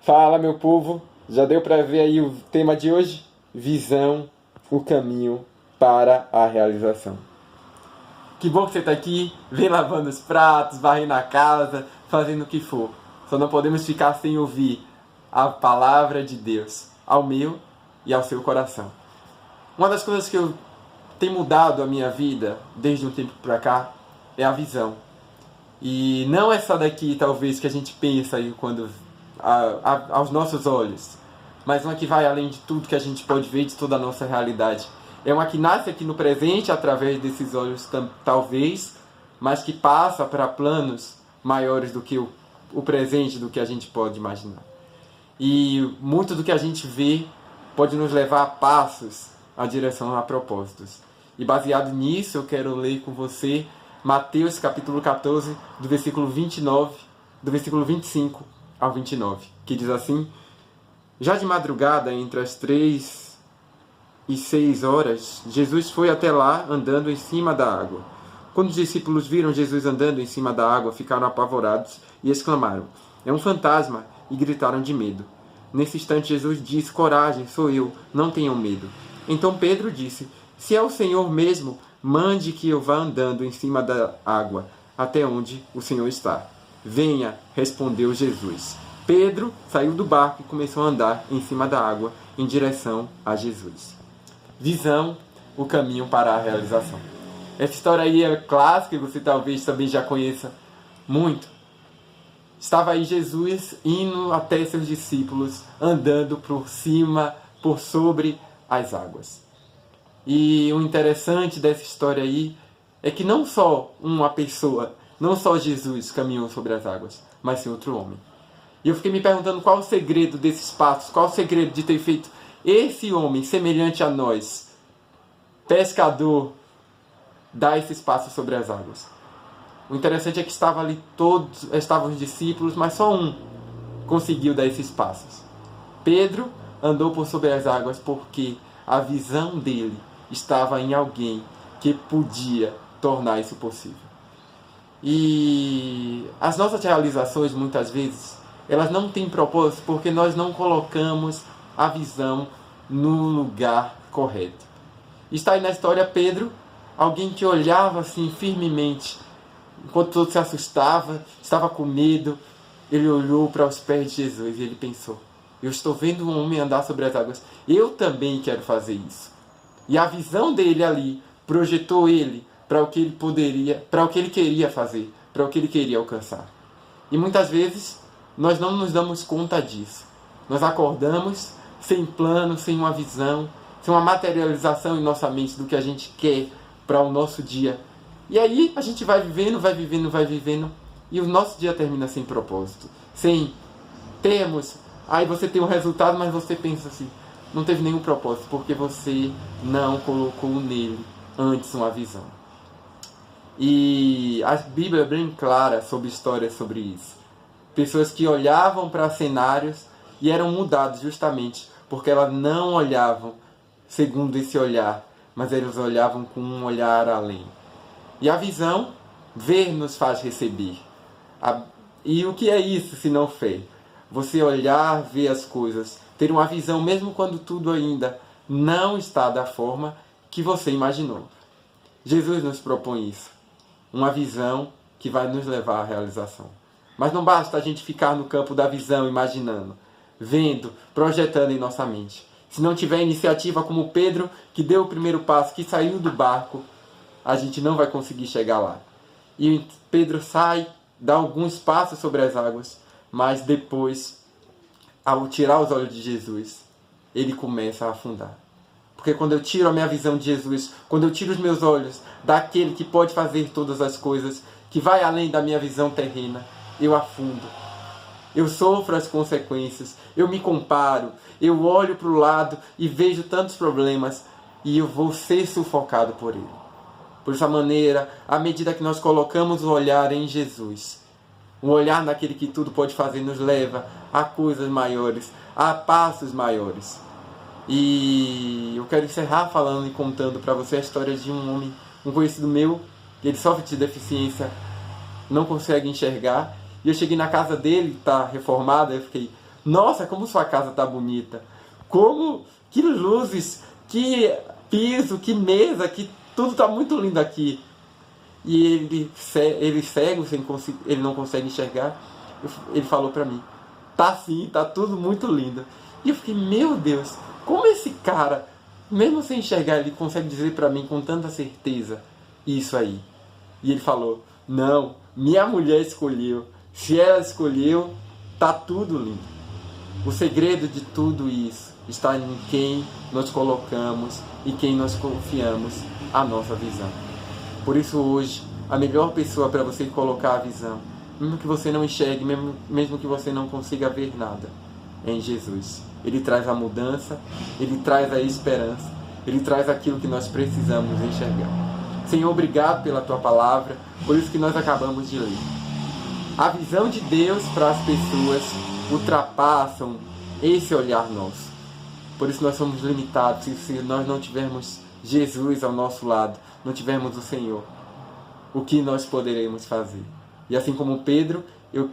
Fala, meu povo, já deu para ver aí o tema de hoje? Visão, o caminho para a realização. Que bom que você está aqui, vem lavando os pratos, varrendo a casa, fazendo o que for. Só não podemos ficar sem ouvir a palavra de Deus ao meu e ao seu coração. Uma das coisas que tem mudado a minha vida desde um tempo para cá é a visão. E não é só daqui, talvez, que a gente pensa aí quando aos nossos olhos, mas uma que vai além de tudo que a gente pode ver, de toda a nossa realidade. É uma que nasce aqui no presente através desses olhos, talvez, mas que passa para planos maiores do que o presente, do que a gente pode imaginar. E muito do que a gente vê pode nos levar a passos a direção a propósitos. E baseado nisso, eu quero ler com você Mateus capítulo 14, do versículo 29, do versículo 25 ao 29, que diz assim: Já de madrugada, entre as 3 e 6 horas, Jesus foi até lá andando em cima da água. Quando os discípulos viram Jesus andando em cima da água, ficaram apavorados e exclamaram: É um fantasma! E gritaram de medo. Nesse instante, Jesus disse: Coragem, sou eu, não tenham medo. Então Pedro disse: Se é o Senhor mesmo, mande que eu vá andando em cima da água, até onde o Senhor está. Venha, respondeu Jesus. Pedro saiu do barco e começou a andar em cima da água, em direção a Jesus. Visão, o caminho para a realização. Essa história aí é clássica e você talvez também já conheça muito. Estava aí Jesus indo até seus discípulos, andando por cima, por sobre as águas. E o interessante dessa história aí é que não só uma pessoa, não só Jesus caminhou sobre as águas, mas sim outro homem. E eu fiquei me perguntando qual o segredo desses passos, qual o segredo de ter feito esse homem semelhante a nós, pescador, dar esses passos sobre as águas. O interessante é que estavam os discípulos, mas só um conseguiu dar esses passos. Pedro andou por sobre as águas porque a visão dele estava em alguém que podia tornar isso possível. E as nossas realizações, muitas vezes, elas não têm propósito porque nós não colocamos a visão no lugar correto. Está aí na história Pedro, alguém que olhava assim firmemente, enquanto todo se assustava, estava com medo, ele olhou para os pés de Jesus e ele pensou: eu estou vendo um homem andar sobre as águas, eu também quero fazer isso. E a visão dele ali projetou ele para o que ele poderia, para o que ele queria fazer, para o que ele queria alcançar. E muitas vezes nós não nos damos conta disso. Nós acordamos sem plano, sem uma visão, sem uma materialização em nossa mente do que a gente quer para o nosso dia. E aí a gente vai vivendo, e o nosso dia termina sem propósito, sem termos. Aí você tem um resultado, mas você pensa assim: não teve nenhum propósito, porque você não colocou nele antes uma visão. E a Bíblia é bem clara sobre histórias sobre isso. Pessoas que olhavam para cenários e eram mudadas justamente porque elas não olhavam segundo esse olhar, mas eles olhavam com um olhar além. E a visão, ver nos faz receber. E o que é isso se não fé? Você olhar, ver as coisas, ter uma visão mesmo quando tudo ainda não está da forma que você imaginou. Jesus nos propõe isso. Uma visão que vai nos levar à realização. Mas não basta a gente ficar no campo da visão, imaginando, vendo, projetando em nossa mente. Se não tiver iniciativa como Pedro, que deu o primeiro passo, que saiu do barco, a gente não vai conseguir chegar lá. E Pedro sai, dá alguns passos sobre as águas, mas depois, ao tirar os olhos de Jesus, ele começa a afundar. Porque quando eu tiro a minha visão de Jesus, quando eu tiro os meus olhos daquele que pode fazer todas as coisas, que vai além da minha visão terrena, eu afundo. Eu sofro as consequências, eu me comparo, eu olho para o lado e vejo tantos problemas e eu vou ser sufocado por ele. Por essa maneira, à medida que nós colocamos o olhar em Jesus, o olhar naquele que tudo pode fazer nos leva a coisas maiores, a passos maiores. E eu quero encerrar falando e contando para você a história de um homem, um conhecido meu, que ele sofre de deficiência, não consegue enxergar. E eu cheguei na casa dele, está reformada, eu fiquei Nossa, como sua casa tá bonita. Que luzes, que piso, que mesa, que tudo tá muito lindo aqui. E ele cego, ele não consegue enxergar. Ele falou pra mim, tá sim, tá tudo muito lindo. E eu fiquei, meu Deus, como esse cara, mesmo sem enxergar, ele consegue dizer pra mim com tanta certeza isso aí. E ele falou, não, minha mulher escolheu. Se ela escolheu, tá tudo lindo. O segredo de tudo isso está em quem nós colocamos e quem nós confiamos a nossa visão. Por isso hoje, a melhor pessoa para você colocar a visão, mesmo que você não enxergue, mesmo que você não consiga ver nada, é em Jesus. Ele traz a mudança, Ele traz a esperança, Ele traz aquilo que nós precisamos enxergar. Senhor, obrigado pela Tua palavra, por isso que nós acabamos de ler. A visão de Deus para as pessoas ultrapassam esse olhar nosso. Por isso nós somos limitados. Se nós não tivermos Jesus ao nosso lado, não tivermos o Senhor, o que nós poderemos fazer? E assim como Pedro, eu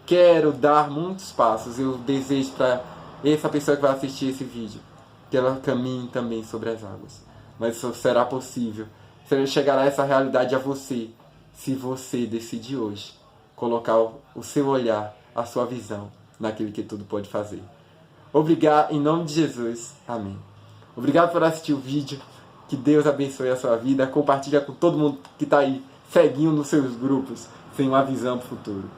quero dar muitos passos. Eu desejo para essa pessoa que vai assistir esse vídeo que ela caminhe também sobre as águas. Mas só será possível, chegará essa realidade a você, se você decidir hoje colocar o seu olhar, a sua visão naquilo que tudo pode fazer. Obrigado, em nome de Jesus. Amém. Obrigado por assistir o vídeo. Que Deus abençoe a sua vida. Compartilha com todo mundo que está aí ceguinho nos seus grupos, sem uma visão para o futuro.